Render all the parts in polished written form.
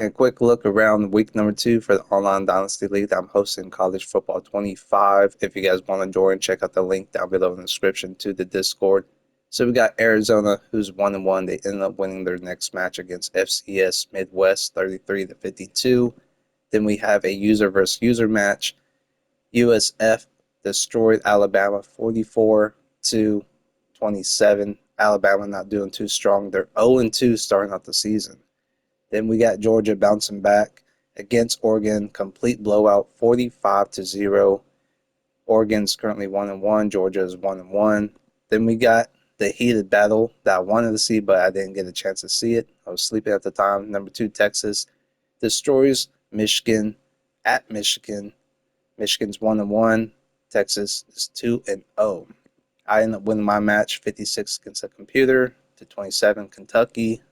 A quick look around week number 2 for the online Dynasty League that I'm hosting College Football 25. If you guys want to join, check out the link down below in the description to the Discord. So we got Arizona, who's 1-1. They ended up winning their next match against FCS Midwest 33-52. Then we have a user versus user match. USF destroyed Alabama 44-27. Alabama not doing too strong. They're 0-2 starting out the season. Then we got Georgia bouncing back against Oregon, complete blowout, 45-0. Oregon's currently 1-1. Georgia is 1-1. Then we got the heated battle that I wanted to see, but I didn't get a chance to see it. I was sleeping at the time. Number 2, Texas destroys Michigan at Michigan. Michigan's 1-1. Texas is 2-0. I ended up winning my match 56 against the computer to 27 Kentucky.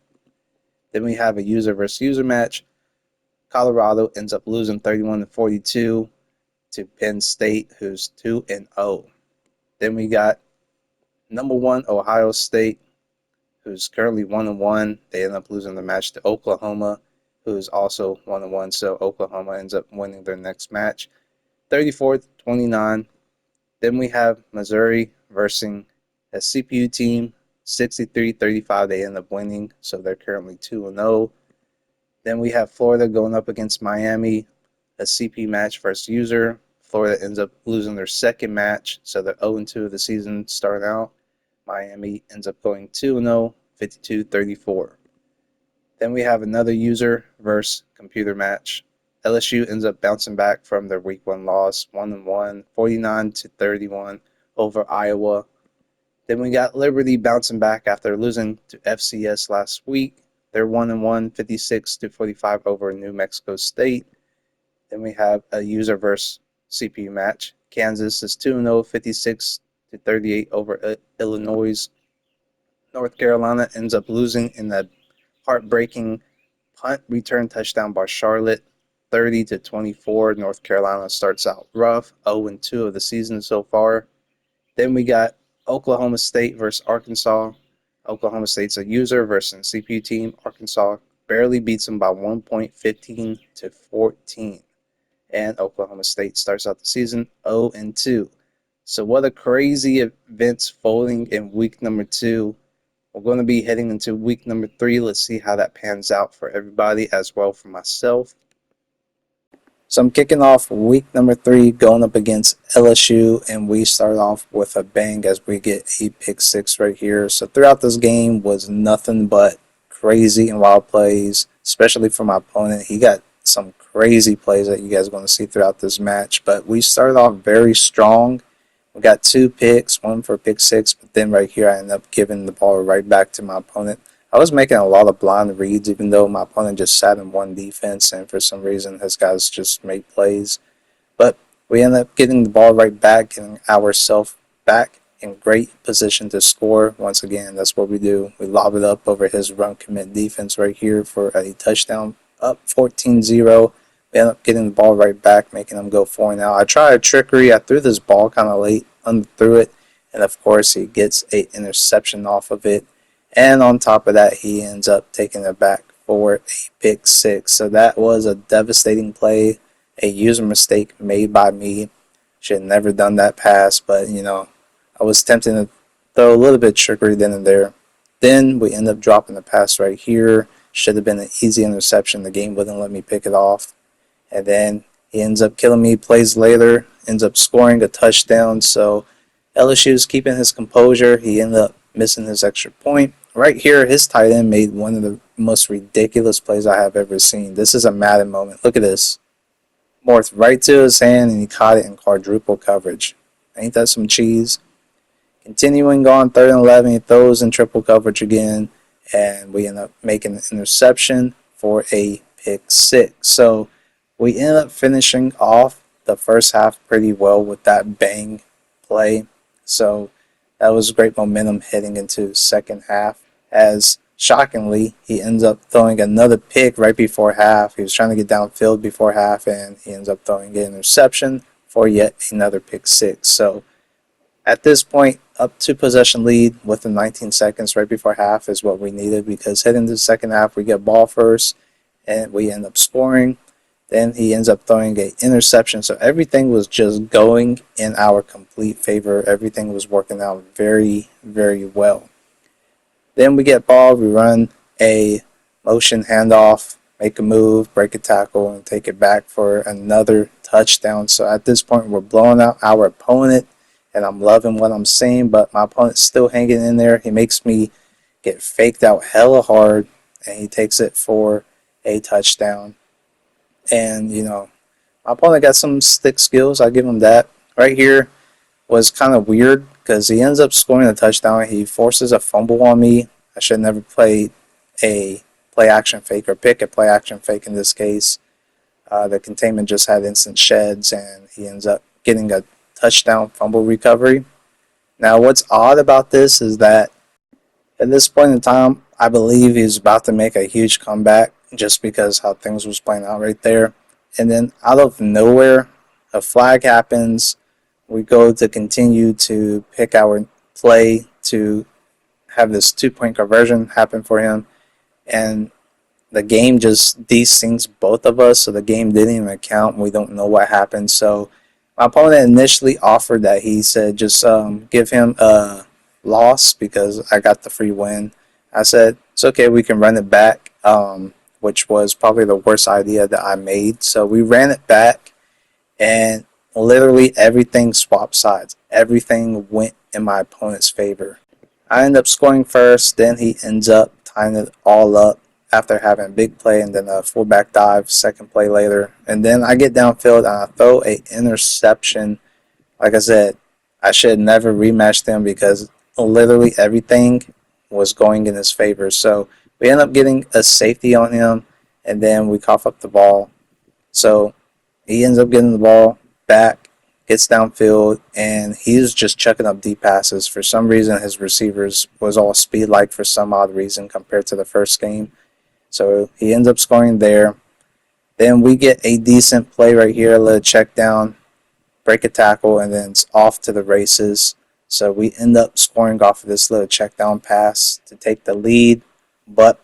Then we have a user versus user match. Colorado ends up losing 31-42 to Penn State, who's 2-0. Then we got number 1 Ohio State, who's currently 1-1. They end up losing the match to Oklahoma, who's also 1-1. So Oklahoma ends up winning their next match, 34-29. Then we have Missouri versus a CPU team, 63-35. They end up winning, so they're currently 2-0. Then we have Florida going up against Miami, a CP match versus user. Florida ends up losing their second match, so they're 0-2 of the season starting out. Miami ends up going 2-0, 52-34. Then we have another user versus computer match. LSU ends up bouncing back from their week 1 loss, 1-1, 49-31 over Iowa. Then we got Liberty bouncing back after losing to FCS last week. They're 1-1, 56-45 over New Mexico State. Then we have a user versus CPU match. Kansas is 2-0, 56-38 over Illinois. North Carolina ends up losing in that heartbreaking punt return touchdown by Charlotte, 30-24. North Carolina starts out rough, 0-2 of the season so far. Then we got Oklahoma State versus Arkansas. Oklahoma State's a user versus a CPU team. Arkansas barely beats them by 1 point, 15-14. And Oklahoma State starts out the season 0-2. So what a crazy events folding in week number 2. We're going to be heading into week number 3. Let's see how that pans out for everybody as well for myself. So I'm kicking off week number 3 going up against LSU, and we start off with a bang as we get a pick 6 right here. So throughout this game was nothing but crazy and wild plays, especially for my opponent. He got some crazy plays that you guys are going to see throughout this match, but we started off very strong. We got 2 picks, 1 for pick 6, but then right here I ended up giving the ball right back to my opponent. I was making a lot of blind reads, even though my opponent just sat in one defense, and for some reason his guys just made plays. But we ended up getting the ball right back, getting ourselves back in great position to score. Once again, that's what we do. We lob it up over his run commit defense right here for a touchdown, up 14-0. We ended up getting the ball right back, making him go 4-0. I tried a trickery. I threw this ball kind of late, underthrew it, and of course he gets an interception off of it. And on top of that, he ends up taking it back for a pick 6. So that was a devastating play, a user mistake made by me. Should have never done that pass, but I was tempted to throw a little bit of trickery then and there. Then we end up dropping the pass right here. Should have been an easy interception. The game wouldn't let me pick it off. And then he ends up killing me. Plays later, ends up scoring a touchdown. So LSU is keeping his composure. He ended up missing his extra point. Right here, his tight end made one of the most ridiculous plays I have ever seen. This is a Madden moment. Look at this. Morphed right to his hand, and he caught it in quadruple coverage. Ain't that some cheese? Continuing on, 3rd and 11, he throws in triple coverage again, and we end up making an interception for a pick 6. So we end up finishing off the first half pretty well with that bang play. So that was great momentum heading into second half, as shockingly he ends up throwing another pick right before half. He was trying to get downfield before half, and he ends up throwing an interception for yet another pick 6. So at this point, up 2 possession lead within 19 seconds right before half is what we needed, because heading into the second half we get ball first, and we end up scoring. Then he ends up throwing an interception. So everything was just going in our complete favor. Everything was working out very, very well. Then we get ball, we run a motion handoff, make a move, break a tackle, and take it back for another touchdown. So at this point, we're blowing out our opponent, and I'm loving what I'm seeing, but my opponent's still hanging in there. He makes me get faked out hella hard, and he takes it for a touchdown. And, my opponent got some stick skills. I give him that. Right here was kind of weird because he ends up scoring a touchdown. He forces a fumble on me. I should never play a play action fake or pick a play action fake in this case. The containment just had instant sheds, and he ends up getting a touchdown fumble recovery. Now, what's odd about this is that at this point in time, I believe he's about to make a huge comeback just because how things was playing out right there. And then out of nowhere, a flag happens. We go to continue to pick our play to have this 2-point conversion happen for him. And the game just desyncs both of us, so the game didn't even count. We don't know what happened. So my opponent initially offered that. He said just give him a loss because I got the free win. I said it's okay, we can run it back, which was probably the worst idea that I made. So we ran it back, and literally everything swapped sides. Everything went in my opponent's favor. I end up scoring first, then he ends up tying it all up after having a big play and then a fullback dive second play later. And then I get downfield and I throw an interception. Like I said, I should never rematch them because literally everything was going in his favor. So we end up getting a safety on him, and then we cough up the ball. So he ends up getting the ball back, gets downfield, and he's just chucking up deep passes. For some reason, his receivers was all speed-like for some odd reason compared to the first game. So he ends up scoring there. Then we get a decent play right here, a little check down, break a tackle, and then it's off to the races. So we end up scoring off of this little check down pass to take the lead. But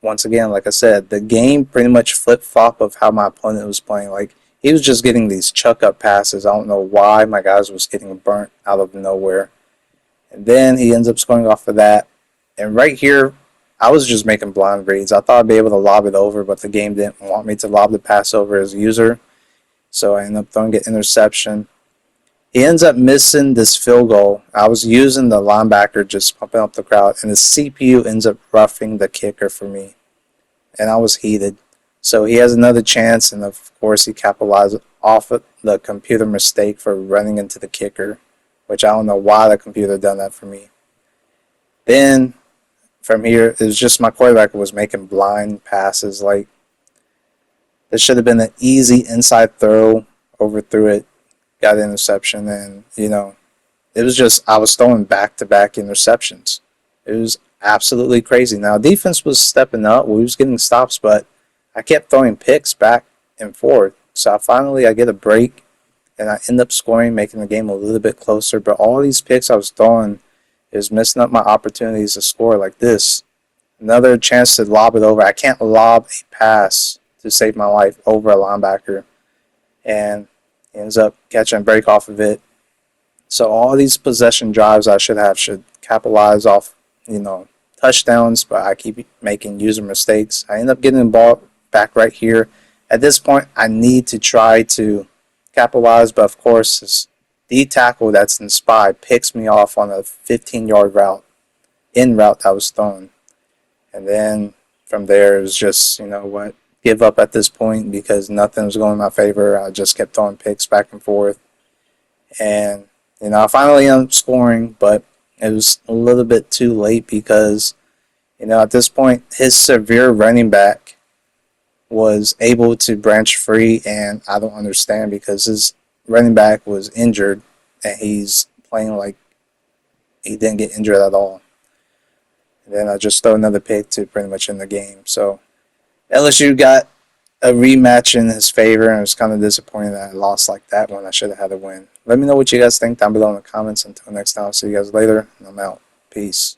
once again, like I said, the game pretty much flip-flop of how my opponent was playing. Like, he was just getting these chuck-up passes. I don't know why my guys was getting burnt out of nowhere. And then he ends up scoring off of that. And right here, I was just making blind reads. I thought I'd be able to lob it over, but the game didn't want me to lob the pass over as a user. So I ended up throwing an interception. He ends up missing this field goal. I was using the linebacker just pumping up the crowd, and the CPU ends up roughing the kicker for me. And I was heated. So he has another chance, and of course he capitalized off of the computer mistake for running into the kicker, which I don't know why the computer done that for me. Then from here, it was just my quarterback was making blind passes. Like, this should have been an easy inside throw, overthrew it, got an interception, and, it was just, I was throwing back-to-back interceptions. It was absolutely crazy. Now, defense was stepping up. We was getting stops, but I kept throwing picks back and forth. So I get a break, and I end up scoring, making the game a little bit closer. But all these picks I was throwing is messing up my opportunities to score like this. Another chance to lob it over. I can't lob a pass to save my life over a linebacker. And he ends up catching a break off of it. So all these possession drives I should capitalize off, touchdowns, but I keep making user mistakes. I end up getting the ball back right here. At this point, I need to try to capitalize, but of course, this D tackle that's in spy picks me off on a 15-yard route, route I was throwing. And then from there, it was just, give up at this point because nothing was going in my favor. I just kept throwing picks back and forth. And, I finally ended up scoring, but it was a little bit too late because, at this point, his severe running back was able to branch free, and I don't understand because his running back was injured, and he's playing like he didn't get injured at all. And then I just throw another pick to pretty much end the game. So LSU got a rematch in his favor, and I was kind of disappointed that I lost like that one. I should have had a win. Let me know what you guys think down below in the comments. Until next time, I'll see you guys later, and I'm out. Peace.